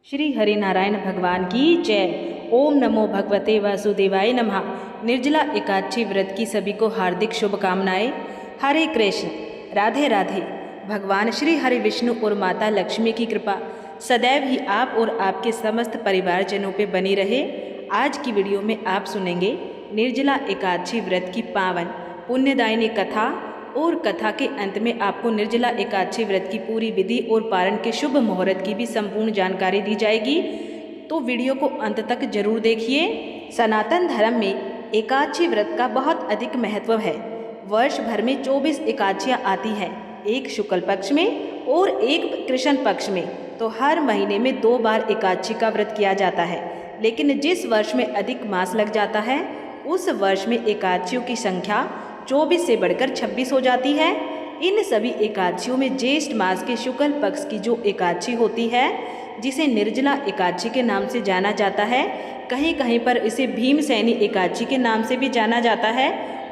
श्री हरिनारायण भगवान की जय। ओम नमो भगवते वासुदेवाय नमः। निर्जला एकादशी व्रत की सभी को हार्दिक शुभकामनाएं। हरे कृष्ण, राधे राधे। भगवान श्री हरि विष्णु और माता लक्ष्मी की कृपा सदैव ही आप और आपके समस्त परिवारजनों पे बनी रहे। आज की वीडियो में आप सुनेंगे निर्जला एकादशी व्रत की पावन पुण्यदायिनी कथा, और कथा के अंत में आपको निर्जला एकादशी व्रत की पूरी विधि और पारण के शुभ मुहूर्त की भी संपूर्ण जानकारी दी जाएगी। तो वीडियो को अंत तक जरूर देखिए। सनातन धर्म में एकादशी व्रत का बहुत अधिक महत्व है। वर्ष भर में 24 एकादशियाँ आती हैं, एक शुक्ल पक्ष में और एक कृष्ण पक्ष में। तो हर महीने में 2 बार एकादशी का व्रत किया जाता है, लेकिन जिस वर्ष में अधिक मास लग जाता है उस वर्ष में एकादशियों की संख्या 24 से बढ़कर 26 हो जाती है। इन सभी एकादशियों में ज्येष्ठ मास के शुक्ल पक्ष की जो एकादशी होती है, जिसे निर्जला एकादशी के नाम से जाना जाता है, कहीं कहीं पर इसे भीमसेनी एकादशी के नाम से भी जाना जाता है,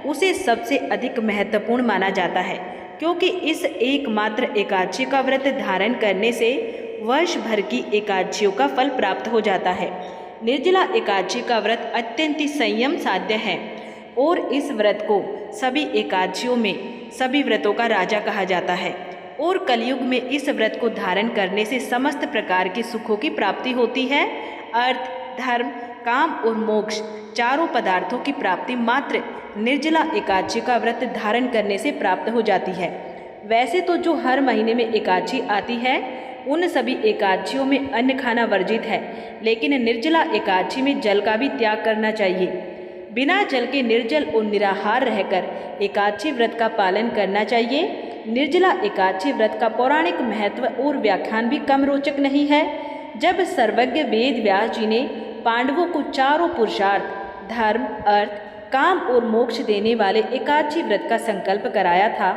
उसे सबसे अधिक महत्वपूर्ण माना जाता है, क्योंकि इस एकमात्र एकादशी का व्रत धारण करने से वर्ष भर की एकादशियों का फल प्राप्त हो जाता है। निर्जला एकादशी का व्रत अत्यंत ही संयम साध्य है और इस व्रत को सभी एकादशियों में सभी व्रतों का राजा कहा जाता है। और कलयुग में इस व्रत को धारण करने से समस्त प्रकार के सुखों की प्राप्ति होती है। अर्थ, धर्म, काम और मोक्ष चारों पदार्थों की प्राप्ति मात्र निर्जला एकादशी का व्रत धारण करने से प्राप्त हो जाती है। वैसे तो जो हर महीने में एकादशी आती है उन सभी एकादशियों में अन्न खाना वर्जित है, लेकिन निर्जला एकादशी में जल का भी त्याग करना चाहिए। बिना जल के निर्जल और निराहार रहकर एकादशी व्रत का पालन करना चाहिए। निर्जला एकादशी व्रत का पौराणिक महत्व और व्याख्यान भी कम रोचक नहीं है। जब सर्वज्ञ वेद व्यास जी ने पांडवों को चारों पुरुषार्थ धर्म, अर्थ, काम और मोक्ष देने वाले एकादशी व्रत का संकल्प कराया था,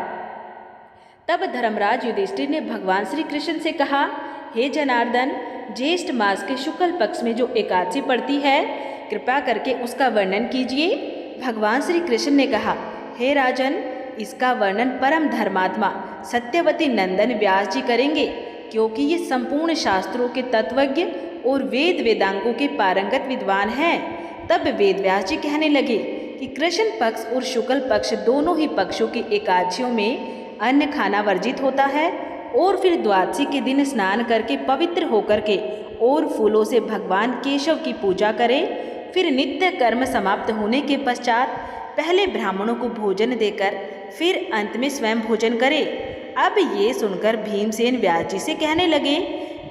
तब धर्मराज युधिष्ठिर ने भगवान श्री कृष्ण से कहा, हे जनार्दन, ज्येष्ठ मास के शुक्ल पक्ष में जो एकादशी पड़ती है, कृपा करके उसका वर्णन कीजिए। भगवान श्री कृष्ण ने कहा, हे राजन, इसका वर्णन परम धर्मात्मा सत्यवती नंदन व्यास जी करेंगे, क्योंकि ये संपूर्ण शास्त्रों के तत्वज्ञ और वेद वेदांगों के पारंगत विद्वान हैं। तब वेद व्यास जी कहने लगे कि कृष्ण पक्ष और शुक्ल पक्ष दोनों ही पक्षों की एकादशियों में अन्न खाना वर्जित होता है, और फिर द्वादशी के दिन स्नान करके पवित्र होकर के और फूलों से भगवान केशव की पूजा करें। फिर नित्य कर्म समाप्त होने के पश्चात पहले ब्राह्मणों को भोजन देकर फिर अंत में स्वयं भोजन करें। अब ये सुनकर भीमसेन व्यास जी से कहने लगे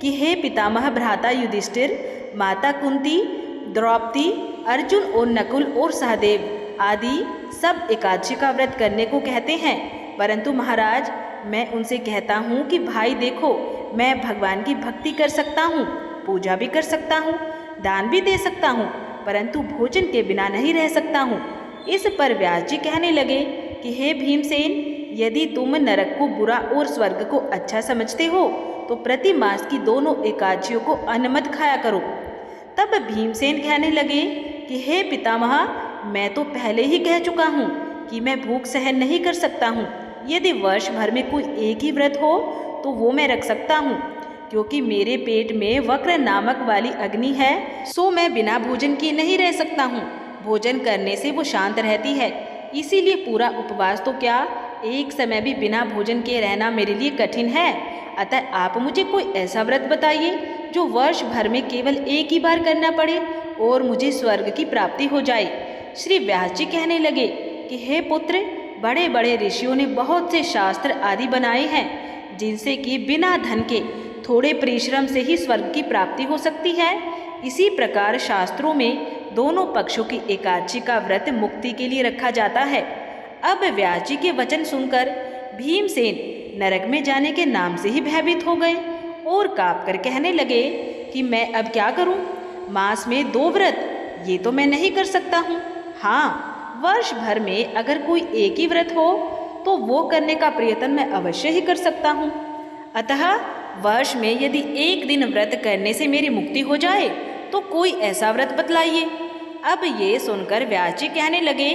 कि हे पितामह भ्राता युधिष्ठिर, माता कुंती, द्रौपदी, अर्जुन और नकुल और सहदेव आदि सब एकादशी का व्रत करने को कहते हैं, परंतु महाराज, मैं उनसे कहता हूँ कि भाई देखो, मैं भगवान की भक्ति कर सकता हूँ, पूजा भी कर सकता हूँ, दान भी दे सकता हूँ, परंतु भोजन के बिना नहीं रह सकता हूँ। इस पर व्यास जी कहने लगे कि हे भीमसेन, यदि तुम नरक को बुरा और स्वर्ग को अच्छा समझते हो तो प्रति मास की दोनों एकादशियों को अन्न मत खाया करो। तब भीमसेन कहने लगे कि हे पितामह, मैं तो पहले ही कह चुका हूँ कि मैं भूख सहन नहीं कर सकता हूँ। यदि वर्ष भर में कोई एक ही व्रत हो तो वो मैं रख सकता हूँ, क्योंकि मेरे पेट में वक्र नामक वाली अग्नि है, सो मैं बिना भोजन किए नहीं रह सकता हूँ। भोजन करने से वो शांत रहती है, इसीलिए पूरा उपवास तो क्या, एक समय भी बिना भोजन के रहना मेरे लिए कठिन है। अतः आप मुझे कोई ऐसा व्रत बताइए जो वर्ष भर में केवल एक ही बार करना पड़े और मुझे स्वर्ग की प्राप्ति हो जाए। श्री व्यास जी कहने लगे कि हे पुत्र, बड़े बड़े ऋषियों ने बहुत से शास्त्र आदि बनाए हैं, जिनसे कि बिना धन के थोड़े परिश्रम से ही स्वर्ग की प्राप्ति हो सकती है। इसी प्रकार शास्त्रों में दोनों पक्षों की एकादशी का व्रत मुक्ति के लिए रखा जाता है। अब व्यास जी के वचन सुनकर भीमसेन नरक में जाने के नाम से ही भयभीत हो गए और काँप कर कहने लगे कि मैं अब क्या करूं? मास में 2 व्रत, ये तो मैं नहीं कर सकता हूँ। हाँ, वर्ष भर में अगर कोई एक ही व्रत हो तो वो करने का प्रयत्न मैं अवश्य ही कर सकता हूँ। अतः वर्ष में यदि एक दिन व्रत करने से मेरी मुक्ति हो जाए तो कोई ऐसा व्रत बतलाइए। अब ये सुनकर व्यास जी कहने लगे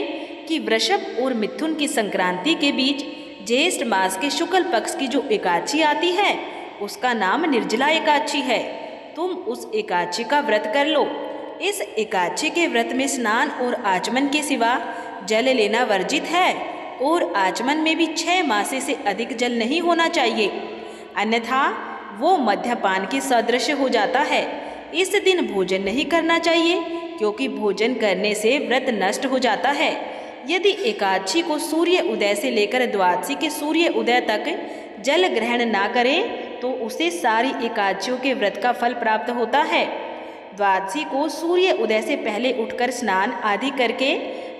कि वृषभ और मिथुन की संक्रांति के बीच ज्येष्ठ मास के शुक्ल पक्ष की जो एकादशी आती है उसका नाम निर्जला एकादशी है। तुम उस एकादशी का व्रत कर लो। इस एकादशी के व्रत में स्नान और आचमन के सिवा जल लेना वर्जित है और आचमन में भी 6 मासे से अधिक जल नहीं होना चाहिए, अन्यथा वो मद्यपान के सदृश हो जाता है। इस दिन भोजन नहीं करना चाहिए क्योंकि भोजन करने से व्रत नष्ट हो जाता है। यदि एकादशी को सूर्य उदय से लेकर द्वादशी के सूर्य उदय तक जल ग्रहण ना करें तो उसे सारी एकादशियों के व्रत का फल प्राप्त होता है। द्वादशी को सूर्य उदय से पहले उठकर स्नान आदि करके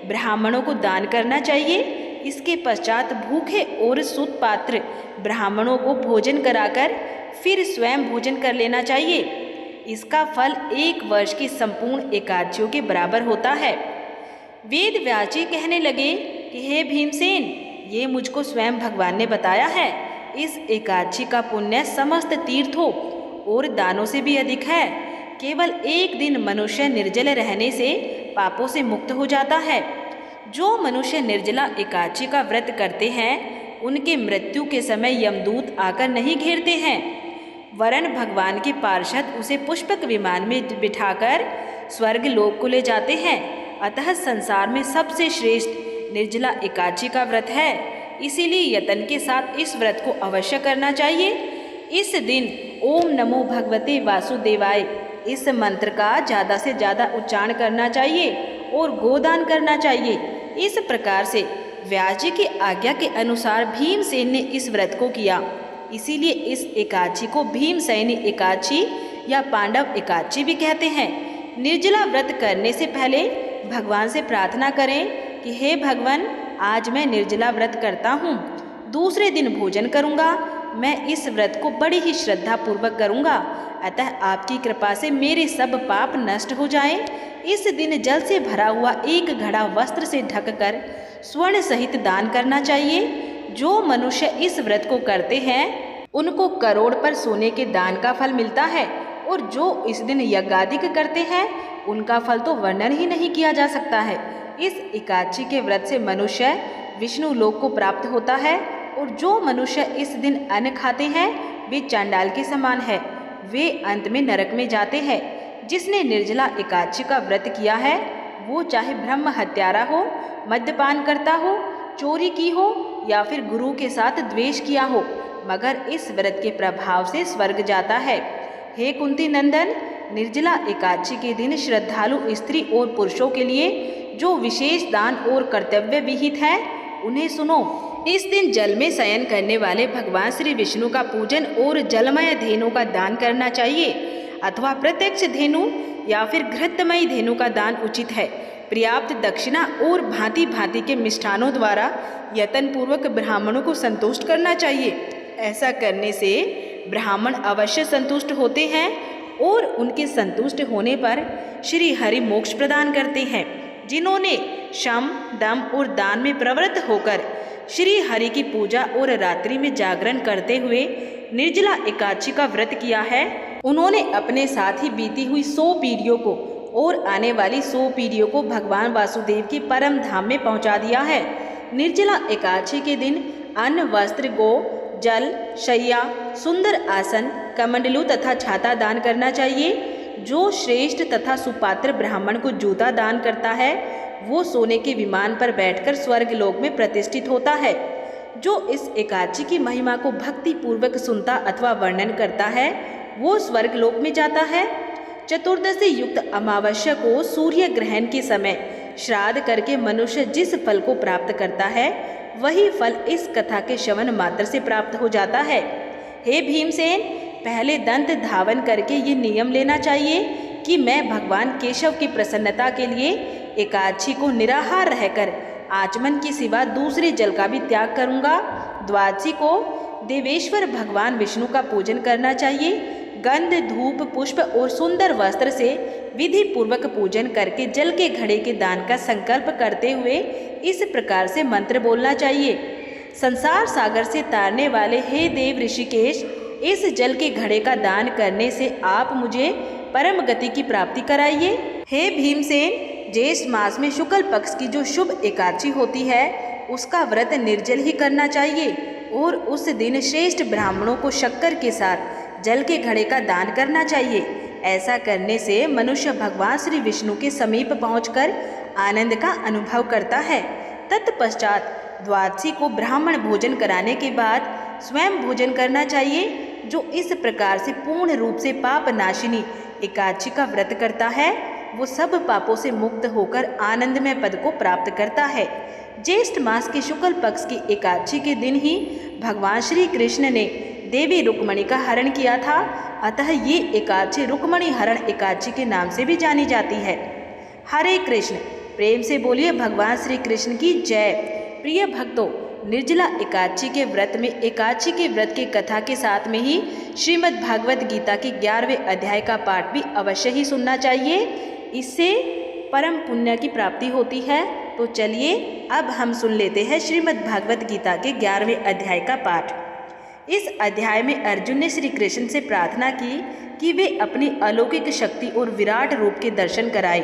ब्राह्मणों को दान करना चाहिए। इसके पश्चात भूखे और सूत पात्र ब्राह्मणों को भोजन कराकर फिर स्वयं भोजन कर लेना चाहिए। इसका फल 1 वर्ष की संपूर्ण एकादशियों के बराबर होता है। वेद व्यास जी कहने लगे कि हे भीमसेन, ये मुझको स्वयं भगवान ने बताया है। इस एकादशी का पुण्य समस्त तीर्थों और दानों से भी अधिक है। केवल एक दिन मनुष्य निर्जल रहने से पापों से मुक्त हो जाता है। जो मनुष्य निर्जला एकादशी का व्रत करते हैं उनके मृत्यु के समय यमदूत आकर नहीं घेरते हैं, वरन भगवान के पार्षद उसे पुष्पक विमान में बिठाकर स्वर्ग लोक को ले जाते हैं। अतः संसार में सबसे श्रेष्ठ निर्जला एकादशी का व्रत है। इसीलिए यतन के साथ इस व्रत को अवश्य करना चाहिए। इस दिन ओम नमो भगवते वासुदेवाय इस मंत्र का ज़्यादा से ज़्यादा उच्चारण करना चाहिए और गोदान करना चाहिए। इस प्रकार से व्यास जी की आज्ञा के अनुसार भीमसेन ने इस व्रत को किया। इसीलिए इस एकादशी को भीमसेनी एकादशी या पांडव एकादशी भी कहते हैं। निर्जला व्रत करने से पहले भगवान से प्रार्थना करें कि हे भगवान, आज मैं निर्जला व्रत करता हूँ, दूसरे दिन भोजन करूँगा। मैं इस व्रत को बड़ी ही श्रद्धा पूर्वक करूँगा, अतः आपकी कृपा से मेरे सब पाप नष्ट हो जाएं। इस दिन जल से भरा हुआ एक घड़ा वस्त्र से ढककर स्वर्ण सहित दान करना चाहिए। जो मनुष्य इस व्रत को करते हैं उनको करोड़ पर सोने के दान का फल मिलता है, और जो इस दिन यज्ञादिक करते हैं उनका फल तो वर्णन ही नहीं किया जा सकता है। इस एकादशी के व्रत से मनुष्य विष्णु लोक को प्राप्त होता है, और जो मनुष्य इस दिन अन्न खाते हैं वे चांडाल के समान है, वे अंत में नरक में जाते हैं। जिसने निर्जला एकादशी का व्रत किया है वो चाहे ब्रह्म हत्यारा हो, मद्यपान करता हो, चोरी की हो या फिर गुरु के साथ द्वेष किया हो, मगर इस व्रत के प्रभाव से स्वर्ग जाता है। हे कुंती नंदन, निर्जला एकादशी के दिन श्रद्धालु स्त्री और पुरुषों के लिए जो विशेष दान और कर्तव्य विहित है उन्हें सुनो। इस दिन जल में शयन करने वाले भगवान श्री विष्णु का पूजन और जलमय धेनु का दान करना चाहिए, अथवा प्रत्यक्ष धेनु या फिर घृतमयी धेनु का दान उचित है। पर्याप्त दक्षिणा और भांति भांति के मिष्ठानों द्वारा यतन पूर्वक ब्राह्मणों को संतुष्ट करना चाहिए। ऐसा करने से ब्राह्मण अवश्य संतुष्ट होते हैं और उनके संतुष्ट होने पर श्री हरि मोक्ष प्रदान करते हैं। जिन्होंने शम, दम और दान में प्रवृत्त होकर श्री हरि की पूजा और रात्रि में जागरण करते हुए निर्जला एकादशी का व्रत किया है, उन्होंने अपने साथ ही बीती हुई 100 पीढ़ियों को और आने वाली 100 पीढ़ियों को भगवान वासुदेव के परम धाम में पहुंचा दिया है। निर्जला एकादशी के दिन अन्न, वस्त्र, गो, जल, शैया, सुंदर आसन, कमंडलू तथा छाता दान करना चाहिए। जो श्रेष्ठ तथा सुपात्र ब्राह्मण को जूता दान करता है वो सोने के विमान पर बैठकर स्वर्ग लोक में प्रतिष्ठित होता है। जो इस एकादशी की महिमा को भक्ति पूर्वक सुनता अथवा वर्णन करता है वो स्वर्ग लोक में जाता है। चतुर्दशी युक्त अमावस्या को सूर्य ग्रहण के समय श्राद्ध करके मनुष्य जिस फल को प्राप्त करता है वही फल इस कथा के श्रवण मात्र से प्राप्त हो जाता है। हे भीमसेन, पहले दंत धावन करके ये नियम लेना चाहिए कि मैं भगवान केशव की प्रसन्नता के लिए एकादशी को निराहार रहकर आचमन के सिवा दूसरे जल का भी त्याग करूँगा। द्वादशी को देवेश्वर भगवान विष्णु का पूजन करना चाहिए। गंध, धूप, पुष्प और सुंदर वस्त्र से विधि पूर्वक पूजन करके जल के घड़े के दान का संकल्प करते हुए इस प्रकार से मंत्र बोलना चाहिए। संसार सागर से तारने वाले हे देव ऋषिकेश, इस जल के घड़े का दान करने से आप मुझे परम गति की प्राप्ति कराइए। हे भीमसेन, ज्येष्ठ मास में शुक्ल पक्ष की जो शुभ एकादशी होती है उसका व्रत निर्जल ही करना चाहिए, और उस दिन श्रेष्ठ ब्राह्मणों को शक्कर के साथ जल के घड़े का दान करना चाहिए। ऐसा करने से मनुष्य भगवान श्री विष्णु के समीप पहुंचकर आनंद का अनुभव करता है। तत्पश्चात द्वादशी को ब्राह्मण भोजन कराने के बाद स्वयं भोजन करना चाहिए। जो इस प्रकार से पूर्ण रूप से पाप नाशिनी एकादशी का व्रत करता है वो सब पापों से मुक्त होकर आनंदमय पद को प्राप्त करता है। ज्येष्ठ मास के शुक्ल पक्ष की एकादशी के दिन ही भगवान श्री कृष्ण ने देवी रुक्मणी का हरण किया था, अतः ये एकादशी रुक्मणी हरण एकादशी के नाम से भी जानी जाती है। हरे कृष्ण। प्रेम से बोलिए भगवान श्री कृष्ण की जय। प्रिय भक्तों, निर्जला एकादशी के व्रत में एकादशी के व्रत की कथा के साथ में ही श्रीमद् भागवत गीता के 11वें अध्याय का पाठ भी अवश्य ही सुनना चाहिए। इससे परम पुण्य की प्राप्ति होती है। तो चलिए अब हम सुन लेते हैं श्रीमद् भागवत गीता के 11वें अध्याय का पाठ। इस अध्याय में अर्जुन ने श्री कृष्ण से प्रार्थना की कि वे अपनी अलौकिक शक्ति और विराट रूप के दर्शन कराए।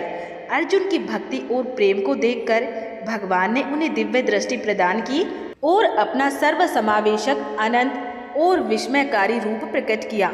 अर्जुन की भक्ति और प्रेम को देखकर भगवान ने उन्हें दिव्य दृष्टि प्रदान की और अपना सर्वसमावेशक अनंत और विस्मयकारी रूप प्रकट किया।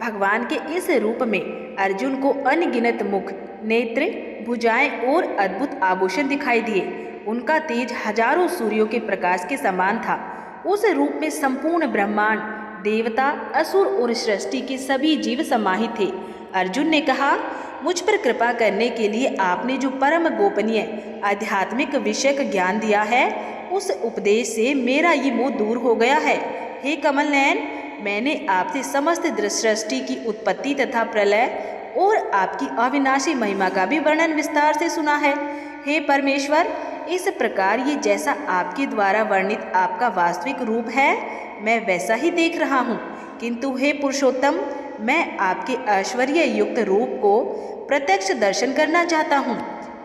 भगवान के इस रूप में अर्जुन को अनगिनत मुख, नेत्र, भुजाएं और अद्भुत आभूषण दिखाई दिए। उनका तेज हजारों सूर्यों के प्रकाश के समान था। उस रूप में संपूर्ण ब्रह्मांड, देवता, असुर और सृष्टि के सभी जीव समाहित थे। अर्जुन ने कहा, मुझ पर कृपा करने के लिए आपने जो परम गोपनीय आध्यात्मिक विषयक ज्ञान दिया है उस उपदेश से मेरा ये मोह दूर हो गया है। हे कमल नयन, मैंने आपसे समस्त सृष्टि की उत्पत्ति तथा प्रलय और आपकी अविनाशी महिमा का भी वर्णन विस्तार से सुना है। हे परमेश्वर, इस प्रकार ये जैसा आपके द्वारा वर्णित आपका वास्तविक रूप है मैं वैसा ही देख रहा हूँ, किंतु हे पुरुषोत्तम, मैं आपके ऐश्वर्य युक्त रूप को प्रत्यक्ष दर्शन करना चाहता हूँ।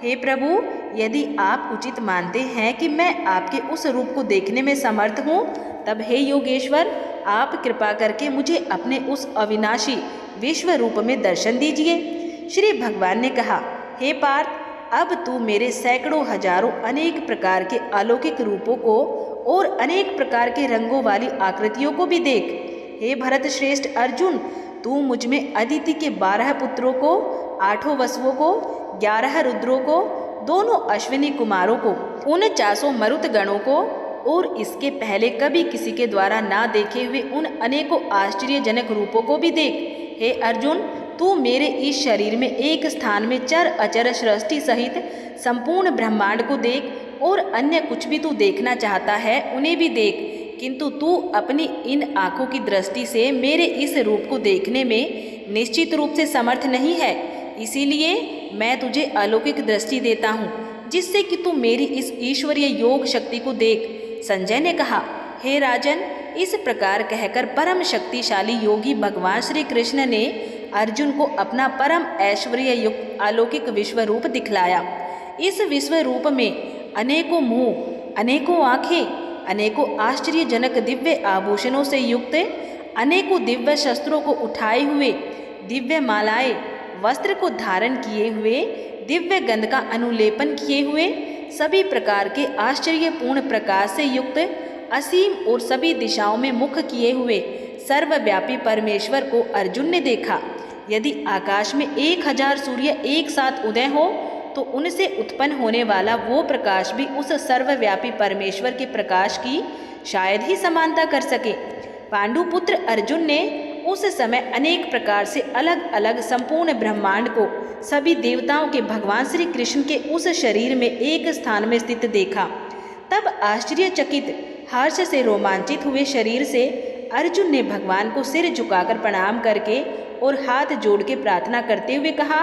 हे प्रभु, यदि आप उचित मानते हैं कि मैं आपके उस रूप को देखने में समर्थ हूँ, तब हे योगेश्वर, आप कृपा करके मुझे अपने उस अविनाशी विश्व रूप में दर्शन दीजिए। श्री भगवान ने कहा, हे पार्थ, अब तू मेरे सैकड़ों हजारों अनेक प्रकार के अलौकिक रूपों को और अनेक प्रकार के रंगों वाली आकृतियों को भी देख। हे भरत श्रेष्ठ अर्जुन, तू मुझ में अदिति के 12 पुत्रों को, 8 वसुओं को, 11 रुद्रों को, दोनों अश्विनी कुमारों को, 49 मरुत गणों को और इसके पहले कभी किसी के द्वारा ना देखे हुए उन अनेकों आश्चर्यजनक रूपों को भी देख। हे अर्जुन, तू मेरे इस शरीर में एक स्थान में चर अचर सृष्टि सहित संपूर्ण ब्रह्मांड को देख और अन्य कुछ भी तू देखना चाहता है उन्हें भी देख, किंतु तू अपनी इन आँखों की दृष्टि से मेरे इस रूप को देखने में निश्चित रूप से समर्थ नहीं है। इसीलिए मैं तुझे अलौकिक दृष्टि देता हूँ जिससे कि तू मेरी इस ईश्वरीय योग शक्ति को देख। संजय ने कहा, हे राजन, इस प्रकार कहकर परम शक्तिशाली योगी भगवान श्री कृष्ण ने अर्जुन को अपना परम ऐश्वर्य युक्त अलौकिक विश्व रूप दिखलाया। इस विश्व रूप में अनेकों मुंह, अनेकों आँखें, अनेकों आश्चर्यजनक दिव्य आभूषणों से युक्त, अनेकों दिव्य शस्त्रों को उठाए हुए, दिव्य मालाएं, वस्त्र को धारण किए हुए, दिव्य गंध का अनुलेपन किए हुए, सभी प्रकार के आश्चर्यपूर्ण प्रकाश से युक्त, असीम और सभी दिशाओं में मुख किए हुए सर्वव्यापी परमेश्वर को अर्जुन ने देखा। यदि आकाश में 1000 सूर्य एक साथ उदय हो तो उनसे उत्पन्न होने वाला वो प्रकाश भी उस सर्वव्यापी परमेश्वर के प्रकाश की शायद ही समानता कर सके। पांडुपुत्र अर्जुन ने उस समय अनेक प्रकार से अलग अलग संपूर्ण ब्रह्मांड को सभी देवताओं के भगवान श्री कृष्ण के उस शरीर में एक स्थान में स्थित देखा। तब आश्चर्यचकित, हर्ष से रोमांचित हुए शरीर से अर्जुन ने भगवान को सिर झुकाकर प्रणाम करके और हाथ जोड़ के प्रार्थना करते हुए कहा।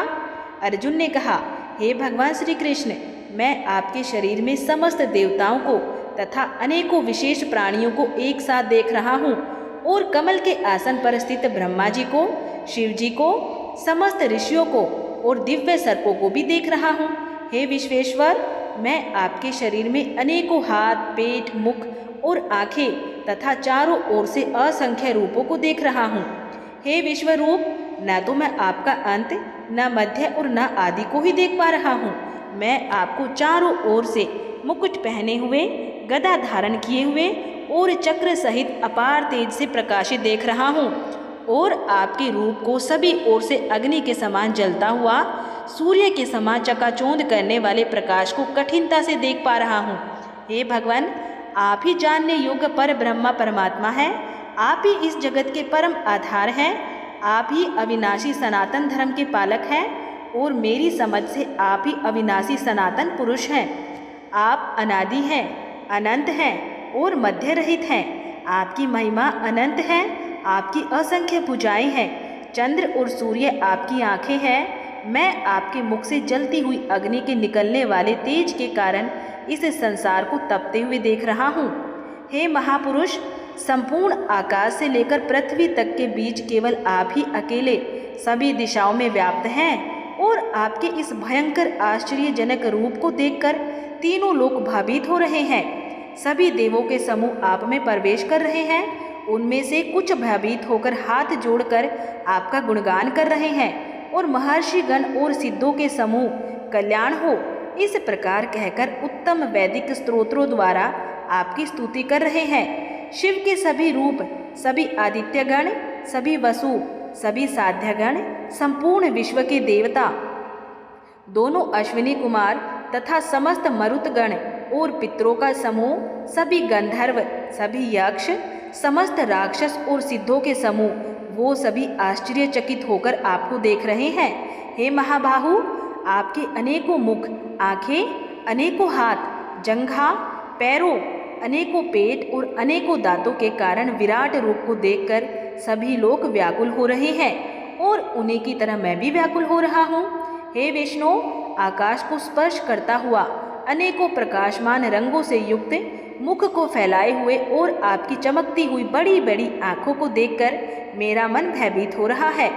अर्जुन ने कहा, हे भगवान श्री कृष्ण, मैं आपके शरीर में समस्त देवताओं को तथा अनेकों विशेष प्राणियों को एक साथ देख रहा हूँ और कमल के आसन पर स्थित ब्रह्मा जी को, शिव जी को, समस्त ऋषियों को और दिव्य सर्पों को भी देख रहा हूँ। हे विश्वेश्वर, मैं आपके शरीर में अनेकों हाथ, पेट, मुख और आँखें तथा चारों ओर से असंख्य रूपों को देख रहा हूँ। हे विश्वरूप, न तो मैं आपका अंत, न मध्य और न आदि को ही देख पा रहा हूँ। मैं आपको चारों ओर से मुकुट पहने हुए, गदा धारण किए हुए और चक्र सहित अपार तेज से प्रकाशित देख रहा हूँ और आपके रूप को सभी ओर से अग्नि के समान जलता हुआ सूर्य के समान चकाचौंध करने वाले प्रकाश को कठिनता से देख पा रहा हूँ। हे भगवान, आप ही जानने योग्य पर ब्रह्मा परमात्मा है। आप ही इस जगत के परम आधार हैं। आप ही अविनाशी सनातन धर्म के पालक हैं और मेरी समझ से आप ही अविनाशी सनातन पुरुष हैं। आप अनादि हैं, अनंत हैं और मध्य रहित हैं। आपकी महिमा अनंत है। आपकी असंख्य भुजाएं हैं। चंद्र और सूर्य आपकी आंखें हैं। मैं आपके मुख से जलती हुई अग्नि के निकलने वाले तेज के कारण इस संसार को तपते हुए देख रहा हूँ। हे महापुरुष, संपूर्ण आकाश से लेकर पृथ्वी तक के बीच केवल आप ही अकेले सभी दिशाओं में व्याप्त हैं और आपके इस भयंकर आश्चर्यजनक रूप को देखकर तीनों लोग भयभीत हो रहे हैं। सभी देवों के समूह आप में प्रवेश कर रहे हैं। उनमें से कुछ भयभीत होकर हाथ जोड़कर आपका गुणगान कर रहे हैं और महर्षि गण और सिद्धों के समूह कल्याण हो इस प्रकार कहकर उत्तम वैदिक स्तोत्रों द्वारा आपकी स्तुति कर रहे हैं। शिव के सभी रूप, सभी आदित्यगण, सभी वसु, सभी साध्यगण, संपूर्ण विश्व के देवता, दोनों अश्विनी कुमार तथा समस्त मरुतगण और पितरों का समूह, सभी गंधर्व, सभी यक्ष, समस्त राक्षस और सिद्धों के समूह, वो सभी आश्चर्यचकित होकर आपको देख रहे हैं। हे महाबाहु, आपके अनेकों मुख, आंखें, अनेकों हाथ, जंघा, पैरों, अनेकों पेट और अनेकों दांतों के कारण विराट रूप को देखकर सभी लोग व्याकुल हो रहे हैं और उन्हीं की तरह मैं भी व्याकुल हो रहा हूँ। हे विष्णु, आकाश को स्पर्श करता हुआ अनेकों प्रकाशमान रंगों से युक्त मुख को फैलाए हुए और आपकी चमकती हुई बड़ी बड़ी आंखों को देखकर मेरा मन भयभीत हो रहा है।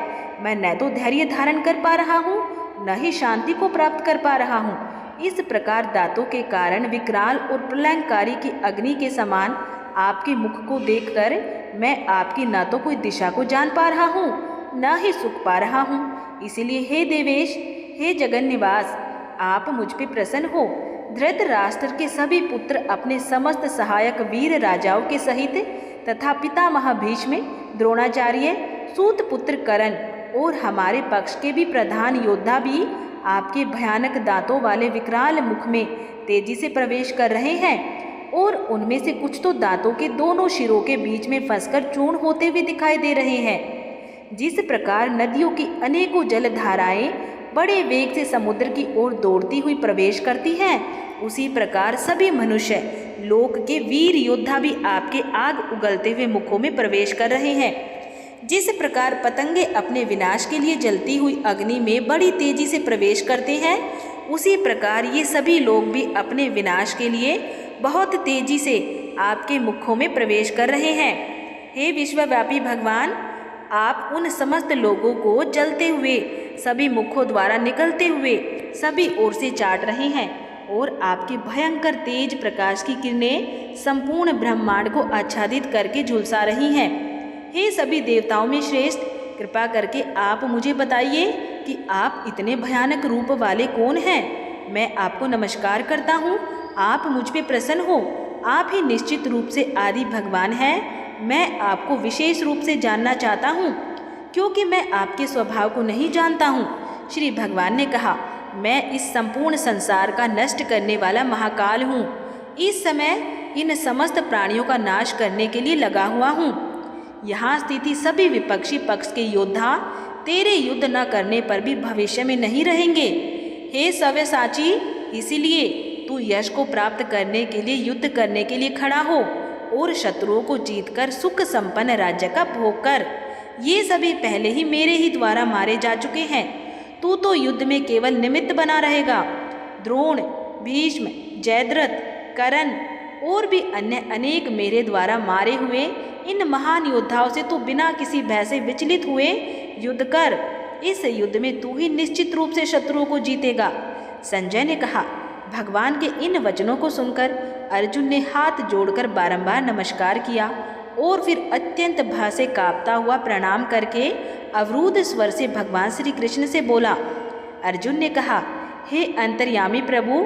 मैं न तो धैर्य धारण कर पा रहा हूँ, न ही शांति को प्राप्त कर पा रहा हूँ। इस प्रकार दांतों के कारण विकराल और प्रलयंकारी की अग्नि के समान आपके मुख को देखकर मैं आपकी न तो कोई दिशा को जान पा रहा हूँ, न ही सुख पा रहा हूँ। इसलिए हे देवेश, हे जगन निवास, आप मुझ पे प्रसन्न हो। धृतराष्ट्र के सभी पुत्र अपने समस्त सहायक वीर राजाओं के सहित तथा पितामह भीष्म, द्रोणाचार्य, सूत पुत्र करण और हमारे पक्ष के भी प्रधान योद्धा भी आपके भयानक दांतों वाले विकराल मुख में तेजी से प्रवेश कर रहे हैं और उनमें से कुछ तो दांतों के दोनों शिरों के बीच में फंसकर चूर्ण होते हुए दिखाई दे रहे हैं। जिस प्रकार नदियों की अनेकों जलधाराएं बड़े वेग से समुद्र की ओर दौड़ती हुई प्रवेश करती हैं, उसी प्रकार सभी मनुष्य लोक के वीर योद्धा भी आपके आग उगलते हुए मुखों में प्रवेश कर रहे हैं। जिस प्रकार पतंगे अपने विनाश के लिए जलती हुई अग्नि में बड़ी तेजी से प्रवेश करते हैं, उसी प्रकार ये सभी लोग भी अपने विनाश के लिए बहुत तेजी से आपके मुखों में प्रवेश कर रहे हैं। हे विश्वव्यापी भगवान, आप उन समस्त लोगों को जलते हुए सभी मुखों द्वारा निकलते हुए सभी ओर से चाट रहे हैं और आपके भयंकर तेज प्रकाश की किरणें संपूर्ण ब्रह्मांड को आच्छादित करके झुलसा रही हैं। हे सभी देवताओं में श्रेष्ठ, कृपा करके आप मुझे बताइए कि आप इतने भयानक रूप वाले कौन हैं। मैं आपको नमस्कार करता हूँ, आप मुझ पे प्रसन्न हो। आप ही निश्चित रूप से आदि भगवान हैं। मैं आपको विशेष रूप से जानना चाहता हूँ क्योंकि मैं आपके स्वभाव को नहीं जानता हूँ। श्री भगवान ने कहा, मैं इस संपूर्ण संसार का नष्ट करने वाला महाकाल हूँ। इस समय इन समस्त प्राणियों का नाश करने के लिए लगा हुआ हूँ। यहाँ स्थिति सभी विपक्षी पक्ष के योद्धा तेरे युद्ध न करने पर भी भविष्य में नहीं रहेंगे। हे सव्यसाची, इसीलिए तू यश को प्राप्त करने के लिए युद्ध करने के लिए खड़ा हो और शत्रुओं को जीतकर सुख संपन्न राज्य का भोग कर। ये सभी पहले ही मेरे ही द्वारा मारे जा चुके हैं। तू तो युद्ध में केवल निमित्त बना रहेगा। द्रोण, भीष्म, जयद्रथ, करण और भी अन्य अनेक मेरे द्वारा मारे हुए इन महान योद्धाओं से तू बिना किसी भय से विचलित हुए युद्ध कर। इस युद्ध में तू ही निश्चित रूप से शत्रुओं को जीतेगा। संजय ने कहा। भगवान के इन वचनों को सुनकर अर्जुन ने हाथ जोड़कर बारंबार नमस्कार किया और फिर अत्यंत भय से कांपता हुआ प्रणाम करके अवरुद्ध स्वर से भगवान श्री कृष्ण से बोला। अर्जुन ने कहा, हे अंतर्यामी प्रभु,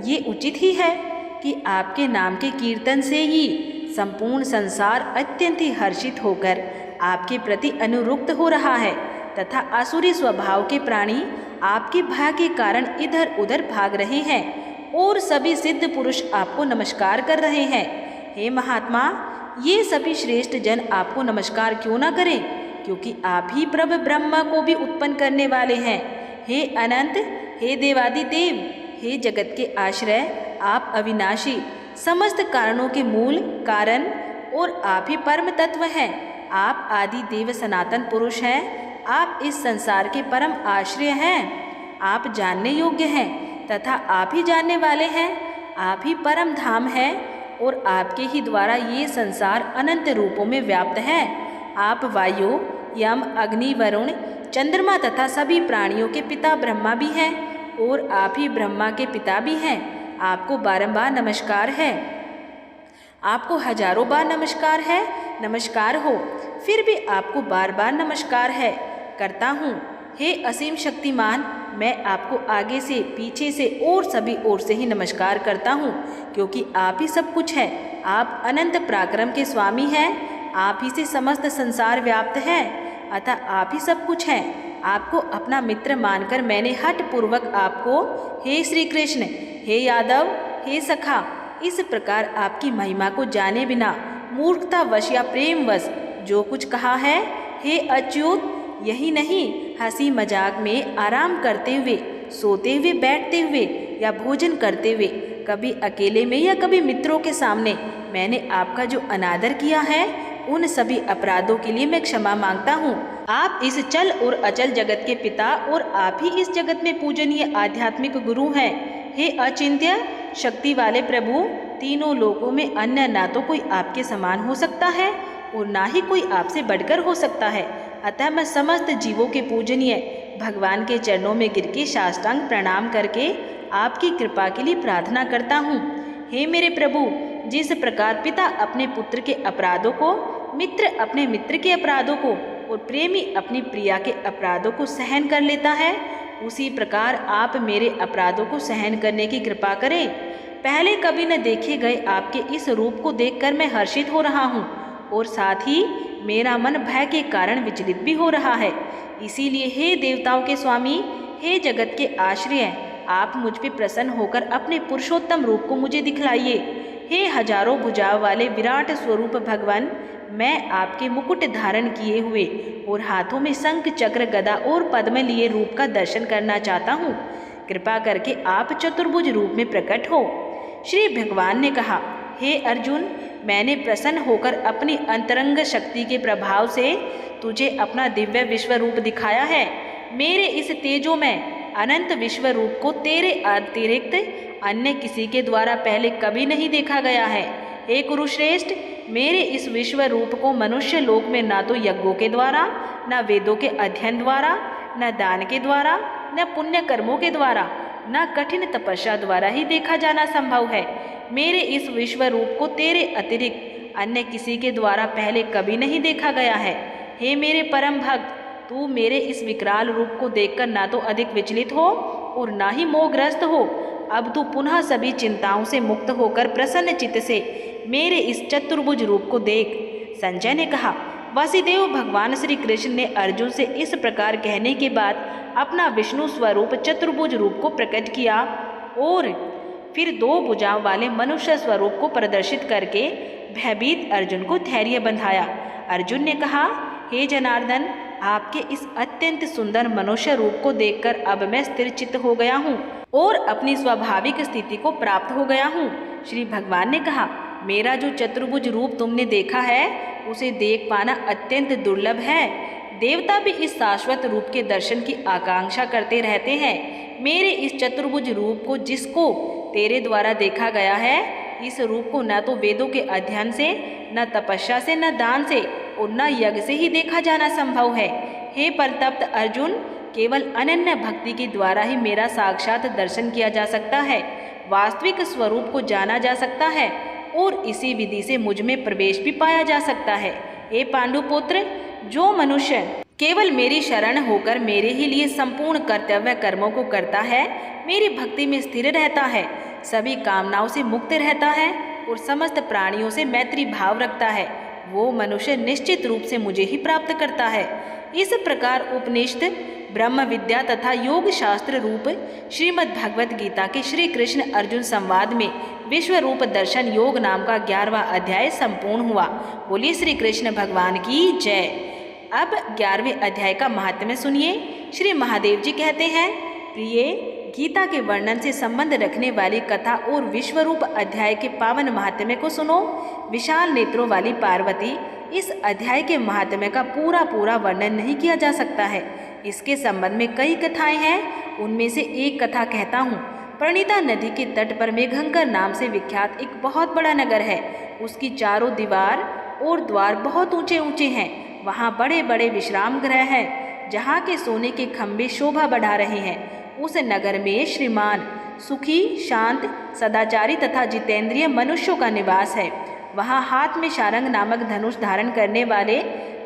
ये उचित ही है कि आपके नाम के कीर्तन से ही संपूर्ण संसार अत्यंत ही हर्षित होकर आपके प्रति अनुरुक्त हो रहा है तथा आसुरी स्वभाव के प्राणी आपके भय के कारण इधर उधर भाग रहे हैं और सभी सिद्ध पुरुष आपको नमस्कार कर रहे हैं। हे महात्मा, ये सभी श्रेष्ठ जन आपको नमस्कार क्यों न करें, क्योंकि आप ही प्रभ ब्रह्मा को भी उत्पन्न करने वाले हैं। हे अनंत, हे देवादिदेव, हे जगत के आश्रय, आप अविनाशी, समस्त कारणों के मूल कारण और आप ही परम तत्व हैं। आप आदि देव सनातन पुरुष हैं। आप इस संसार के परम आश्रय हैं। आप जानने योग्य हैं तथा आप ही जानने वाले हैं। आप ही परम धाम हैं और आपके ही द्वारा ये संसार अनंत रूपों में व्याप्त है। आप वायु, यम, अग्नि, वरुण, चंद्रमा तथा सभी प्राणियों के पिता ब्रह्मा भी हैं और आप ही ब्रह्मा के पिता भी हैं। आपको बारंबार नमस्कार है। आपको हजारों बार नमस्कार है, नमस्कार हो, फिर भी आपको बार बार नमस्कार है करता हूँ। हे असीम शक्तिमान, मैं आपको आगे से, पीछे से और सभी ओर से ही नमस्कार करता हूँ, क्योंकि आप ही सब कुछ है। आप अनंत पराक्रम के स्वामी हैं। आप ही से समस्त संसार व्याप्त है, अतः आप ही सब कुछ हैं। आपको अपना मित्र मानकर मैंने हठ पूर्वक आपको हे श्री कृष्ण, हे यादव, हे सखा, इस प्रकार आपकी महिमा को जाने बिना मूर्खतावश या प्रेमवश जो कुछ कहा है। हे अच्युत, यही नहीं, हंसी मजाक में, आराम करते हुए, सोते हुए, बैठते हुए या भोजन करते हुए, कभी अकेले में या कभी मित्रों के सामने मैंने आपका जो अनादर किया है, उन सभी अपराधों के लिए मैं क्षमा मांगता हूँ। आप इस चल और अचल जगत के पिता और आप ही इस जगत में पूजनीय आध्यात्मिक गुरु हैं। हे अचिंत्य शक्ति वाले प्रभु, तीनों लोकों में अन्य ना तो कोई आपके समान हो सकता है और ना ही कोई आपसे बढ़कर हो सकता है। अतः मैं समस्त जीवों के पूजनीय भगवान के चरणों में गिर के साष्टांग प्रणाम करके आपकी कृपा के लिए प्रार्थना करता हूँ। हे मेरे प्रभु, जिस प्रकार पिता अपने पुत्र के अपराधों को, मित्र अपने मित्र के अपराधों को और प्रेमी अपनी प्रिया के अपराधों को सहन कर लेता है, उसी प्रकार आप मेरे अपराधों को सहन करने की कृपा करें। पहले कभी न देखे गए आपके इस रूप को देखकर मैं हर्षित हो रहा हूँ और साथ ही मेरा मन भय के कारण विचलित भी हो रहा है। इसीलिए हे देवताओं के स्वामी, हे जगत के आश्रय, आप मुझ पे प्रसन्न होकर अपने पुरुषोत्तम रूप को मुझे दिखलाइए। हे हजारों भुजाओं वाले विराट स्वरूप भगवान, मैं आपके मुकुट धारण किए हुए और हाथों में शंख, चक्र, गदा और पद्म लिए रूप का दर्शन करना चाहता हूँ। कृपा करके आप चतुर्भुज रूप में प्रकट हो। श्री भगवान ने कहा, हे अर्जुन, मैंने प्रसन्न होकर अपनी अंतरंग शक्ति के प्रभाव से तुझे अपना दिव्य विश्व रूप दिखाया है। मेरे इस तेजो में अनंत विश्व रूप को तेरे अतिरिक्त अन्य किसी के द्वारा पहले कभी नहीं देखा गया है। हे कुरुश्रेष्ठ, मेरे इस विश्व रूप को मनुष्य लोक में ना तो यज्ञों के द्वारा, न वेदों के अध्ययन द्वारा, न दान के द्वारा, न पुण्य कर्मों के द्वारा, न कठिन तपस्या द्वारा ही देखा जाना संभव है। मेरे इस विश्व रूप को तेरे अतिरिक्त अन्य किसी के द्वारा पहले कभी नहीं देखा गया है। हे मेरे परम भक्त, तू मेरे इस विकराल रूप को देखकर ना तो अधिक विचलित हो और ना ही मोहग्रस्त हो। अब तू पुनः सभी चिंताओं से मुक्त होकर प्रसन्न चित्त से मेरे इस चतुर्भुज रूप को देख। संजय ने कहा, वासुदेव भगवान श्री कृष्ण ने अर्जुन से इस प्रकार कहने के बाद अपना विष्णु स्वरूप चतुर्भुज रूप को प्रकट किया और फिर 2 भुजाओं वाले मनुष्य स्वरूप को प्रदर्शित करके भयभीत अर्जुन को धैर्य बंधाया। अर्जुन ने कहा, हे जनार्दन, आपके इस अत्यंत सुंदर मनुष्य रूप को देखकर अब मैं स्थिर चित्त हो गया हूँ और अपनी स्वाभाविक स्थिति को प्राप्त हो गया हूँ। श्री भगवान ने कहा, मेरा जो चतुर्भुज रूप तुमने देखा है, उसे देख पाना अत्यंत दुर्लभ है। देवता भी इस शाश्वत रूप के दर्शन की आकांक्षा करते रहते हैं। मेरे इस चतुर्भुज रूप को जिसको तेरे द्वारा देखा गया है, इस रूप को न तो वेदों के अध्ययन से, न तपस्या से, न दान से और न यज्ञ से ही देखा जाना संभव है। हे परतप्त अर्जुन, केवल अनन्य भक्ति के द्वारा ही मेरा साक्षात दर्शन किया जा सकता है, वास्तविक स्वरूप को जाना जा सकता है और इसी विधि से मुझ में प्रवेश भी पाया जा सकता है। हे पांडुपुत्र, जो मनुष्य केवल मेरी शरण होकर मेरे ही लिए संपूर्ण कर्तव्य कर्मों को करता है, मेरी भक्ति में स्थिर रहता है, सभी कामनाओं से मुक्त रहता है और समस्त प्राणियों से मैत्री भाव रखता है, वो मनुष्य निश्चित रूप से मुझे ही प्राप्त करता है। इस प्रकार उपनिषद, ब्रह्म विद्या तथा योग शास्त्र रूप श्रीमद् भगवत गीता के श्री कृष्ण अर्जुन संवाद में विश्व रूप दर्शन योग नाम का 11वां अध्याय संपूर्ण हुआ। बोलिए श्री कृष्ण भगवान की जय। अब 11वें अध्याय का महात्म्य सुनिए। श्री महादेव जी कहते हैं, प्रिय, गीता के वर्णन से संबंध रखने वाली कथा और विश्वरूप अध्याय के पावन महात्म्य को सुनो। विशाल नेत्रों वाली पार्वती, इस अध्याय के महात्म्य का पूरा वर्णन नहीं किया जा सकता है। इसके संबंध में कई कथाएं हैं, उनमें से एक कथा कहता हूँ। प्रणीता नदी के तट पर मेघंकर नाम से विख्यात एक बहुत बड़ा नगर है। उसकी चारों दीवार और द्वार बहुत ऊंचे ऊंचे हैं। वहाँ बड़े बड़े विश्राम गृह हैं, जहाँ के सोने के खंभे शोभा बढ़ा रहे हैं। उस नगर में श्रीमान, सुखी, शांत, सदाचारी तथा जितेंद्रिय मनुष्यों का निवास है। वहाँ हाथ में शारंग नामक धनुष धारण करने वाले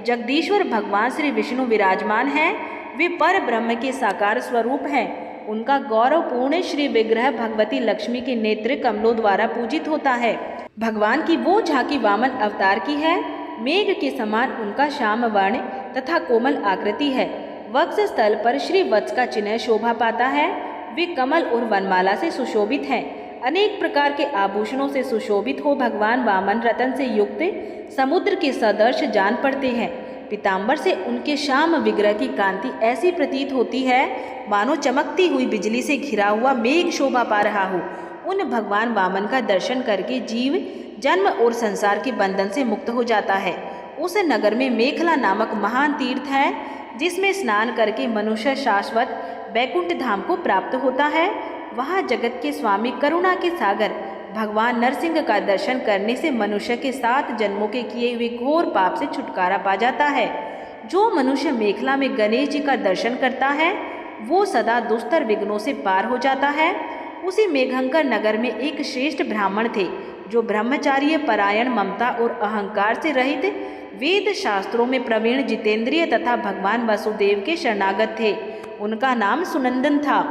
जगदीश्वर भगवान श्री विष्णु विराजमान हैं। वे पर ब्रह्म के साकार स्वरूप हैं। उनका गौरवपूर्ण श्री विग्रह भगवती लक्ष्मी के नेत्र कमलों द्वारा पूजित होता है। भगवान की वो झांकी वामन अवतार की है। मेघ के समान उनका श्याम वर्ण तथा कोमल आकृति है। वक्ष स्थल पर श्री वत्स का चिन्ह शोभा पाता है। वे कमल और वनमाला से सुशोभित हैं। अनेक प्रकार के आभूषणों से सुशोभित हो भगवान वामन रतन से युक्त समुद्र के सदृश जान पड़ते हैं। पीताम्बर से उनके श्याम विग्रह की कांति ऐसी प्रतीत होती है मानो चमकती हुई बिजली से घिरा हुआ मेघ शोभा पा रहा हो। उन भगवान वामन का दर्शन करके जीव जन्म और संसार के बंधन से मुक्त हो जाता है। उस नगर में मेखला नामक महान तीर्थ है, जिसमें स्नान करके मनुष्य शाश्वत बैकुंठ धाम को प्राप्त होता है। वहाँ जगत के स्वामी करुणा के सागर भगवान नरसिंह का दर्शन करने से मनुष्य के 7 जन्मों के किए हुए घोर पाप से छुटकारा पा जाता है। जो मनुष्य मेखला में गणेश जी का दर्शन करता है, वो सदा दुस्तर विघ्नों से पार हो जाता है। उसी मेघंकर नगर में एक श्रेष्ठ ब्राह्मण थे, जो ब्रह्मचार्य परायण, ममता और अहंकार से रहित, वेद शास्त्रों में प्रवीण, जितेंद्रिय तथा भगवान वसुदेव के शरणागत थे। उनका नाम सुनंदन था।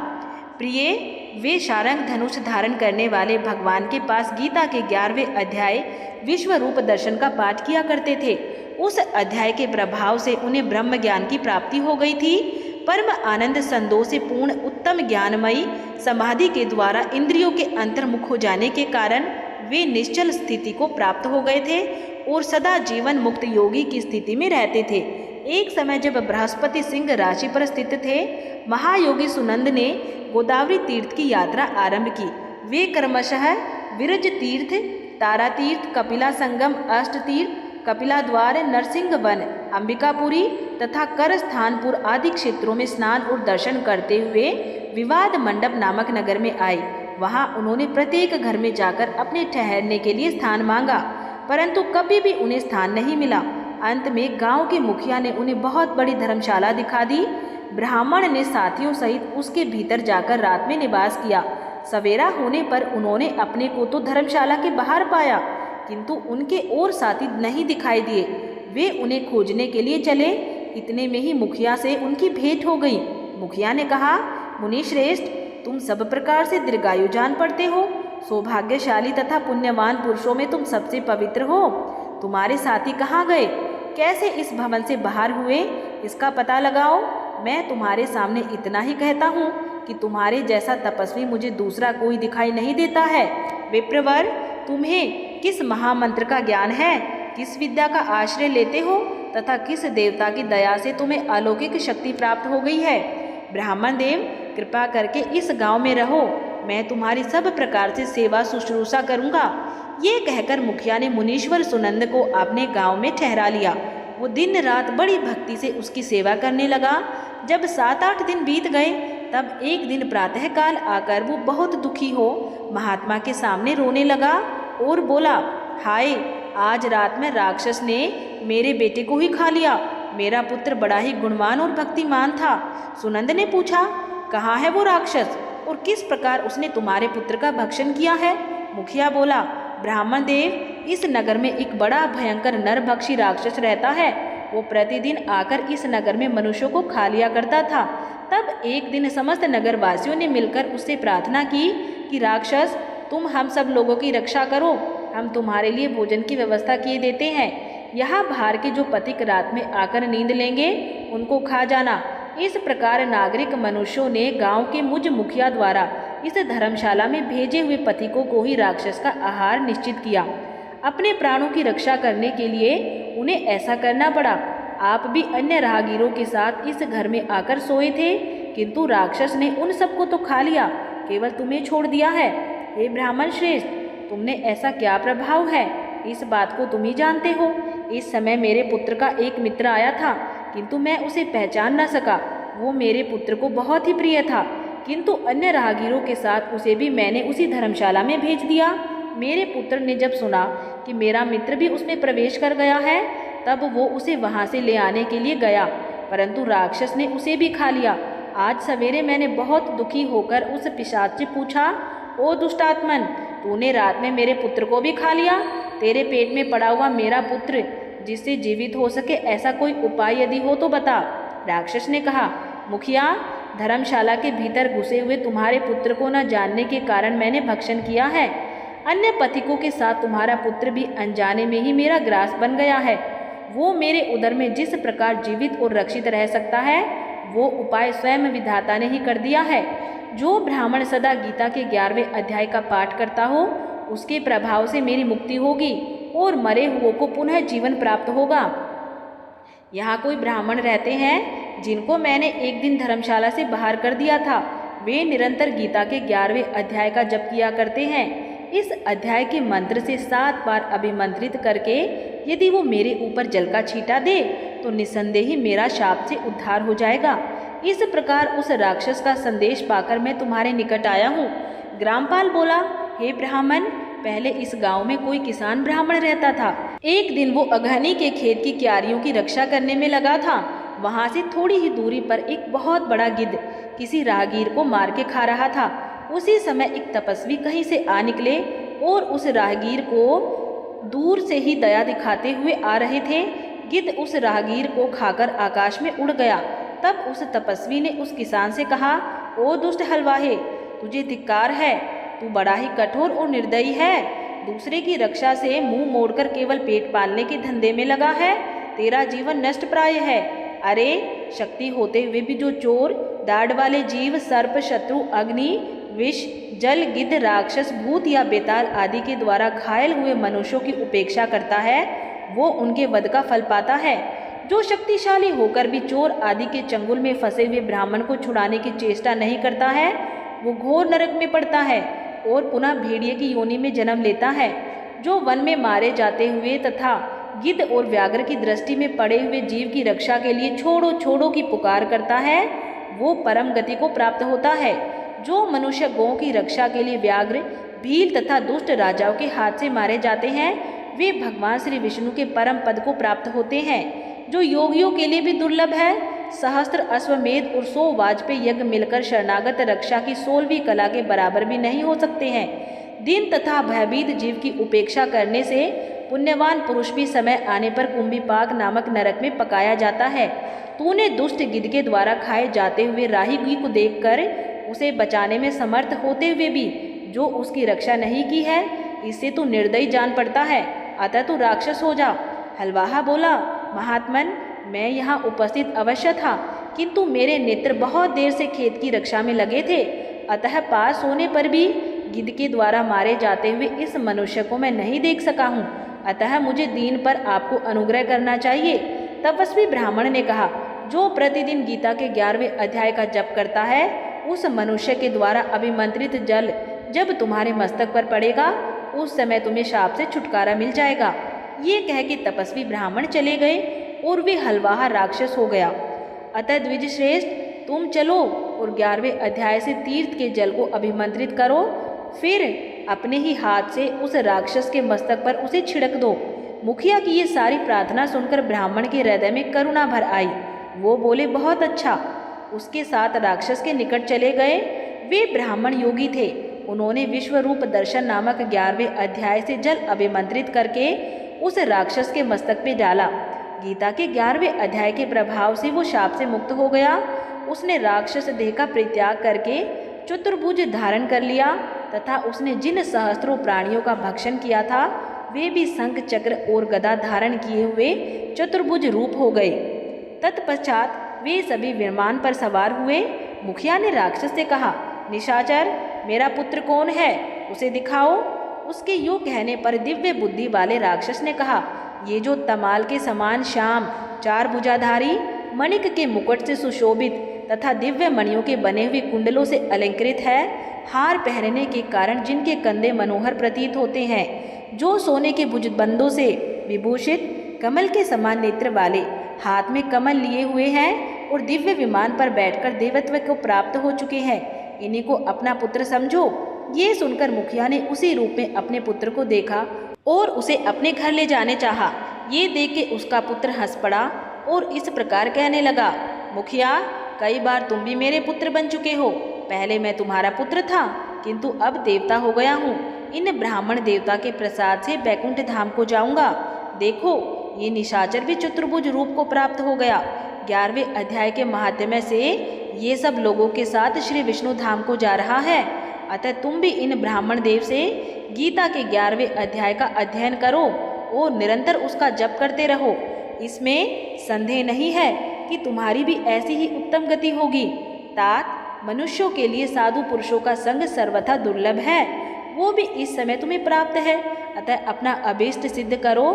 प्रिय, वे शारंग धनुष धारण करने वाले भगवान के पास गीता के 11वें अध्याय विश्व रूप दर्शन का पाठ किया करते थे। उस अध्याय के प्रभाव से उन्हें ब्रह्म ज्ञान की प्राप्ति हो गई थी। परम आनंद संतोष से पूर्ण उत्तम ज्ञानमयी समाधि के द्वारा इंद्रियों के अंतर्मुख हो जाने के कारण वे निश्चल स्थिति को प्राप्त हो गए थे और सदा जीवन मुक्त योगी की स्थिति में रहते थे। एक समय जब बृहस्पति सिंह राशि पर स्थित थे, महायोगी सुनंद ने गोदावरी तीर्थ की यात्रा आरंभ की। वे क्रमशः विरज तीर्थ, तारा तीर्थ, कपिला संगम, अष्ट तीर्थ, कपिला द्वार, नरसिंह वन, अंबिकापुरी तथा करस्थानपुर आदि क्षेत्रों में स्नान और दर्शन करते हुए विवाद मंडप नामक नगर में आए। वहां उन्होंने प्रत्येक घर में जाकर अपने ठहरने के लिए स्थान मांगा, परंतु कभी भी उन्हें स्थान नहीं मिला। अंत में गांव के मुखिया ने उन्हें बहुत बड़ी धर्मशाला दिखा दी। ब्राह्मण ने साथियों सहित उसके भीतर जाकर रात में निवास किया। सवेरा होने पर उन्होंने अपने को तो धर्मशाला के बाहर पाया, किंतु उनके और साथी नहीं दिखाई दिए। वे उन्हें खोजने के लिए चले। इतने में ही मुखिया से उनकी भेंट हो गई। मुखिया ने कहा, मुनि श्रेष्ठ, तुम सब प्रकार से दीर्घायु जान पड़ते हो। सौभाग्यशाली तथा पुण्यवान पुरुषों में तुम सबसे पवित्र हो। तुम्हारे साथी कहाँ गए? कैसे इस भवन से बाहर हुए? इसका पता लगाओ। मैं तुम्हारे सामने इतना ही कहता हूँ कि तुम्हारे जैसा तपस्वी मुझे दूसरा कोई दिखाई नहीं देता है। विप्रवर, तुम्हें किस महामंत्र का ज्ञान है? किस विद्या का आश्रय लेते हो तथा किस देवता की दया से तुम्हें अलौकिक शक्ति प्राप्त हो गई है? ब्राह्मण देव, कृपा करके इस गांव में रहो। मैं तुम्हारी सब प्रकार से सेवा शुश्रूषा करूँगा। ये कहकर मुखिया ने मुनीश्वर सुनंद को अपने गांव में ठहरा लिया। वो दिन रात बड़ी भक्ति से उसकी सेवा करने लगा। जब 7-8 दिन बीत गए, तब एक दिन प्रातःकाल आकर वो बहुत दुखी हो महात्मा के सामने रोने लगा और बोला, हाय, आज रात में राक्षस ने मेरे बेटे को ही खा लिया। मेरा पुत्र बड़ा ही गुणवान और भक्तिमान था। सुनंद ने पूछा, कहाँ है वो राक्षस और किस प्रकार उसने तुम्हारे पुत्र का भक्षण किया है? मुखिया बोला, ब्राह्मण देव, इस नगर में एक बड़ा भयंकर नरभक्षी राक्षस रहता है। वो प्रतिदिन आकर इस नगर में मनुष्यों को खा लिया करता था। तब एक दिन समस्त नगरवासियों ने मिलकर उससे प्रार्थना की कि राक्षस, तुम हम सब लोगों की रक्षा करो, हम तुम्हारे लिए भोजन की व्यवस्था किए देते हैं। यहाँ बाहर के जो पथिक रात में आकर नींद लेंगे उनको खा जाना। इस प्रकार नागरिक मनुष्यों ने गांव के मुझ मुखिया द्वारा इस धर्मशाला में भेजे हुए पथिकों को ही राक्षस का आहार निश्चित किया। अपने प्राणों की रक्षा करने के लिए उन्हें ऐसा करना पड़ा। आप भी अन्य राहगीरों के साथ इस घर में आकर सोए थे, किंतु राक्षस ने उन सबको तो खा लिया, केवल तुम्हें छोड़ दिया है। हे ब्राह्मण श्रेष्ठ, तुमने ऐसा क्या प्रभाव है, इस बात को तुम ही जानते हो। इस समय मेरे पुत्र का एक मित्र आया था, किंतु मैं उसे पहचान न सका। वो मेरे पुत्र को बहुत ही प्रिय था, किंतु अन्य राहगीरों के साथ उसे भी मैंने उसी धर्मशाला में भेज दिया। मेरे पुत्र ने जब सुना कि मेरा मित्र भी उसमें प्रवेश कर गया है, तब वो उसे वहाँ से ले आने के लिए गया, परंतु राक्षस ने उसे भी खा लिया। आज सवेरे मैंने बहुत दुखी होकर उस पिशाच से पूछा, ओ दुष्टात्मन, तूने रात में मेरे पुत्र को भी खा लिया? तेरे पेट में पड़ा हुआ मेरा पुत्र जिससे जीवित हो सके ऐसा कोई उपाय यदि हो तो बता। राक्षस ने कहा, मुखिया, धर्मशाला के भीतर घुसे हुए तुम्हारे पुत्र को न जानने के कारण मैंने भक्षण किया है। अन्य पथिकों के साथ तुम्हारा पुत्र भी अनजाने में ही मेरा ग्रास बन गया है। वो मेरे उदर में जिस प्रकार जीवित और रक्षित रह सकता है, वो उपाय स्वयं विधाता ने ही कर दिया है। जो ब्राह्मण सदा गीता के 11वें अध्याय का पाठ करता हो, उसके प्रभाव से मेरी मुक्ति होगी और मरे हुओं को पुनः जीवन प्राप्त होगा। यहाँ कोई ब्राह्मण रहते हैं जिनको मैंने एक दिन धर्मशाला से बाहर कर दिया था। वे निरंतर गीता के 11वें अध्याय का जप किया करते हैं। इस अध्याय के मंत्र से 7 बार अभिमंत्रित करके यदि वो मेरे ऊपर जल का छींटा दे तो निसंदेह ही मेरा शाप से उद्धार हो जाएगा। इस प्रकार उस राक्षस का संदेश पाकर मैं तुम्हारे निकट आया हूँ। ग्रामपाल बोला, हे ब्राह्मण, पहले इस गांव में कोई किसान ब्राह्मण रहता था। एक दिन वो अगहनी के खेत की क्यारियों की रक्षा करने में लगा था। वहां से थोड़ी ही दूरी पर एक बहुत बड़ा गिद्ध किसी राहगीर को मार के खा रहा था। उसी समय एक तपस्वी कहीं से आ निकले और उस राहगीर को दूर से ही दया दिखाते हुए आ रहे थे। गिद्ध उस राहगीर को खाकर आकाश में उड़ गया। तब उस तपस्वी ने उस किसान से कहा, ओ दुष्ट हलवाहे, तुझे धिक्कार है, तू बड़ा ही कठोर और निर्दयी है। दूसरे की रक्षा से मुंह मोड़कर केवल पेट पालने के धंधे में लगा है। तेरा जीवन नष्ट प्राय है। अरे, शक्ति होते हुए भी जो चोर, दाढ़ वाले जीव, सर्प, शत्रु, अग्नि, विष, जल, गिद्ध, राक्षस, भूत या बेताल आदि के द्वारा घायल हुए मनुष्यों की उपेक्षा करता है, वो उनके वध का फल पाता है। जो शक्तिशाली होकर भी चोर आदि के चंगुल में फंसे हुए ब्राह्मण को छुड़ाने की चेष्टा नहीं करता है, वो घोर नरक में पड़ता है और पुनः भेड़िए की योनि में जन्म लेता है। जो वन में मारे जाते हुए तथा गिद्ध और व्याघ्र की दृष्टि में पड़े हुए जीव की रक्षा के लिए छोड़ो छोड़ो की पुकार करता है, वो परम गति को प्राप्त होता है। जो मनुष्य गौ की रक्षा के लिए व्याघ्र, भील तथा दुष्ट राजाओं के हाथ से मारे जाते हैं, वे भगवान श्री विष्णु के परम पद को प्राप्त होते हैं, जो योगियों के लिए भी दुर्लभ है। सहस्त्र अश्वमेध और 100 वाजपेयी यज्ञ मिलकर शरणागत रक्षा की 16वीं कला के बराबर भी नहीं हो सकते हैं। दिन तथा भयभीत जीव की उपेक्षा करने से पुण्यवान पुरुष भी समय आने पर कुंभीपाक नामक नरक में पकाया जाता है। तूने दुष्ट गिद्ध के द्वारा खाए जाते हुए राही को देखकर उसे बचाने में समर्थ होते हुए भी जो उसकी रक्षा नहीं की है, इससे तू निर्दयी जान पड़ता है, अतः तू राक्षस हो जा। हलवाहा बोला, महात्मन, मैं यहाँ उपस्थित अवश्य था, किंतु मेरे नेत्र बहुत देर से खेत की रक्षा में लगे थे, अतः पास होने पर भी गिद्ध के द्वारा मारे जाते हुए इस मनुष्य को मैं नहीं देख सका हूँ, अतः मुझे दीन पर आपको अनुग्रह करना चाहिए। तपस्वी ब्राह्मण ने कहा, जो प्रतिदिन गीता के 11वें अध्याय का जप करता है, उस मनुष्य के द्वारा अभिमंत्रित जल जब तुम्हारे मस्तक पर पड़ेगा, उस समय तुम्हें शाप से छुटकारा मिल जाएगा। ये कह के तपस्वी ब्राह्मण चले गए और वे हलवाहा राक्षस हो गया। अतः द्विज श्रेष्ठ, तुम चलो और 11वें अध्याय से तीर्थ के जल को अभिमंत्रित करो, फिर अपने ही हाथ से उस राक्षस के मस्तक पर उसे छिड़क दो। मुखिया की ये सारी प्रार्थना सुनकर ब्राह्मण के हृदय में करुणा भर आई। वो बोले, बहुत अच्छा। उसके साथ राक्षस के निकट चले गए। वे ब्राह्मण योगी थे। उन्होंने विश्वरूप दर्शन नामक 11वें अध्याय से जल अभिमंत्रित करके उस राक्षस के मस्तक पे डाला। गीता के 11वें अध्याय के प्रभाव से वो शाप से मुक्त हो गया। उसने राक्षस देह का परित्याग करके चतुर्भुज धारण कर लिया तथा उसने जिन सहस्त्रों प्राणियों का भक्षण किया था, वे भी शंख चक्र और गदा धारण किए हुए चतुर्भुज रूप हो गए। तत्पश्चात वे सभी विमान पर सवार हुए। मुखिया ने राक्षस से कहा, निशाचर, मेरा पुत्र कौन है, उसे दिखाओ। उसके यूं कहने पर दिव्य बुद्धि वाले राक्षस ने कहा, ये जो तमाल के समान श्याम, चार भुजाधारी, मणिक के मुकुट से सुशोभित तथा दिव्य मणियों के बने हुए कुंडलों से अलंकृत है, हार पहनने के कारण जिनके कंधे मनोहर प्रतीत होते हैं, जो सोने के भुजबंदों से विभूषित, कमल के समान नेत्र वाले, हाथ में कमल लिए हुए हैं और दिव्य विमान पर बैठकर देवत्व को प्राप्त हो चुके हैं, इन्हीं को अपना पुत्र समझो। ये सुनकर मुखिया ने उसी रूप में अपने पुत्र को देखा और उसे अपने घर ले जाने चाहा। ये देख के उसका पुत्र हंस पड़ा और इस प्रकार कहने लगा, मुखिया, कई बार तुम भी मेरे पुत्र बन चुके हो। पहले मैं तुम्हारा पुत्र था, किंतु अब देवता हो गया हूँ। इन ब्राह्मण देवता के प्रसाद से बैकुंठ धाम को जाऊंगा। देखो, ये निशाचर भी चतुर्भुज रूप को प्राप्त हो गया। 11वें अध्याय के महात्म्य से ये सब लोगों के साथ श्री विष्णु धाम को जा रहा है। अतः तुम भी इन ब्राह्मण देव से गीता के 11वें अध्याय का अध्ययन करो और निरंतर उसका जप करते रहो। इसमें संदेह नहीं है कि तुम्हारी भी ऐसी ही उत्तम गति होगी। तात, मनुष्यों के लिए साधु पुरुषों का संग सर्वथा दुर्लभ है, वो भी इस समय तुम्हें प्राप्त है। अतः अपना अभीष्ट सिद्ध करो।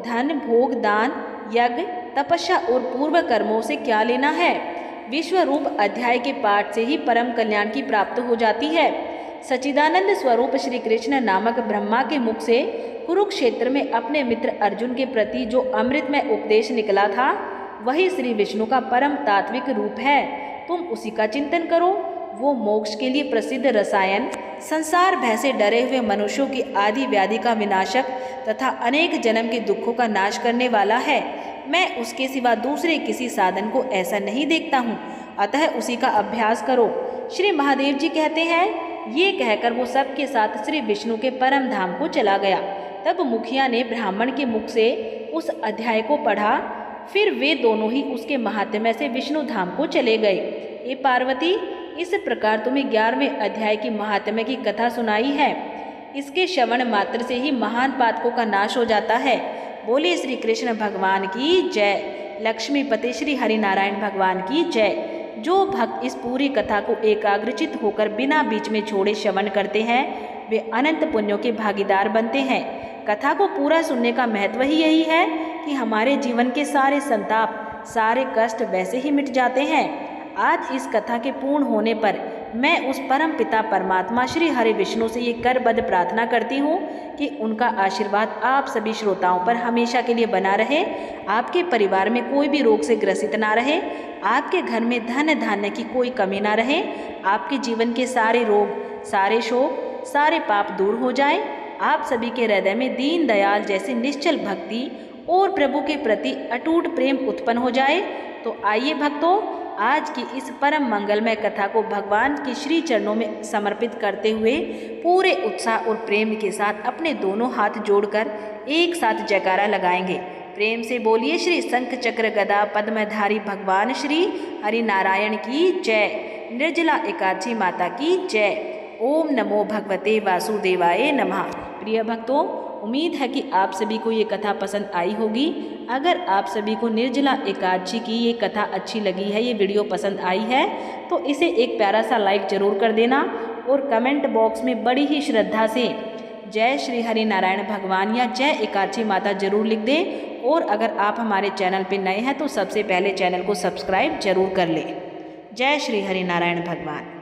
धन, भोग, दान, यज्ञ, तपस्या और पूर्व कर्मों से क्या लेना है। विश्व रूप अध्याय के पाठ से ही परम कल्याण की प्राप्त हो जाती है। सच्चिदानंद स्वरूप श्री कृष्ण नामक ब्रह्मा के मुख से कुरुक्षेत्र में अपने मित्र अर्जुन के प्रति जो अमृतमय उपदेश निकला था, वही श्री विष्णु का परम तात्विक रूप है। तुम उसी का चिंतन करो। वो मोक्ष के लिए प्रसिद्ध रसायन, संसार भय से डरे हुए मनुष्यों की आदि व्याधि का विनाशक तथा अनेक जन्म के दुखों का नाश करने वाला है। मैं उसके सिवा दूसरे किसी साधन को ऐसा नहीं देखता हूँ, अतः उसी का अभ्यास करो। श्री महादेव जी कहते हैं। ये कहकर वो सबके साथ श्री विष्णु के परम धाम को चला गया। तब मुखिया ने ब्राह्मण के मुख से उस अध्याय को पढ़ा। फिर वे दोनों ही उसके महात्म्य से विष्णु धाम को चले गए। ये पार्वती, इस प्रकार तुम्हें 11वें अध्याय की महात्म्य की कथा सुनाई है। इसके श्रवण मात्र से ही महान पातकों का नाश हो जाता है। बोले श्री कृष्ण भगवान की जय। लक्ष्मीपति श्री हरिनारायण भगवान की जय। जो भक्त इस पूरी कथा को एकाग्रचित होकर बिना बीच में छोड़े श्रवण करते हैं, वे अनंत पुण्यों के भागीदार बनते हैं। कथा को पूरा सुनने का महत्व ही यही है कि हमारे जीवन के सारे संताप, सारे कष्ट वैसे ही मिट जाते हैं। आज इस कथा के पूर्ण होने पर मैं उस परम पिता परमात्मा श्री हरि विष्णु से ये करबद्ध प्रार्थना करती हूँ कि उनका आशीर्वाद आप सभी श्रोताओं पर हमेशा के लिए बना रहे। आपके परिवार में कोई भी रोग से ग्रसित ना रहे, आपके घर में धन धान्य की कोई कमी ना रहे, आपके जीवन के सारे रोग, सारे शोक, सारे पाप दूर हो जाएं। आप सभी के हृदय में दीन दयाल जैसी निश्चल भक्ति और प्रभु के प्रति अटूट प्रेम उत्पन्न हो जाए। तो आइए भक्तों, आज की इस परम मंगलमय कथा को भगवान के श्री चरणों में समर्पित करते हुए पूरे उत्साह और प्रेम के साथ अपने दोनों हाथ जोड़कर एक साथ जयकारा लगाएंगे। प्रेम से बोलिए श्री शंख चक्र गदा पद्मधारी भगवान श्री हरि नारायण की जय। निर्जला एकादशी माता की जय। ओम नमो भगवते वासुदेवाय नमः। प्रिय भक्तों, उम्मीद है कि आप सभी को ये कथा पसंद आई होगी। अगर आप सभी को निर्जला एकादशी की ये कथा अच्छी लगी है, ये वीडियो पसंद आई है, तो इसे एक प्यारा सा लाइक जरूर कर देना और कमेंट बॉक्स में बड़ी ही श्रद्धा से जय श्री हरि नारायण भगवान या जय एकादशी माता जरूर लिख दें। और अगर आप हमारे चैनल पर नए हैं तो सबसे पहले चैनल को सब्सक्राइब जरूर कर लें। जय श्री हरि नारायण भगवान।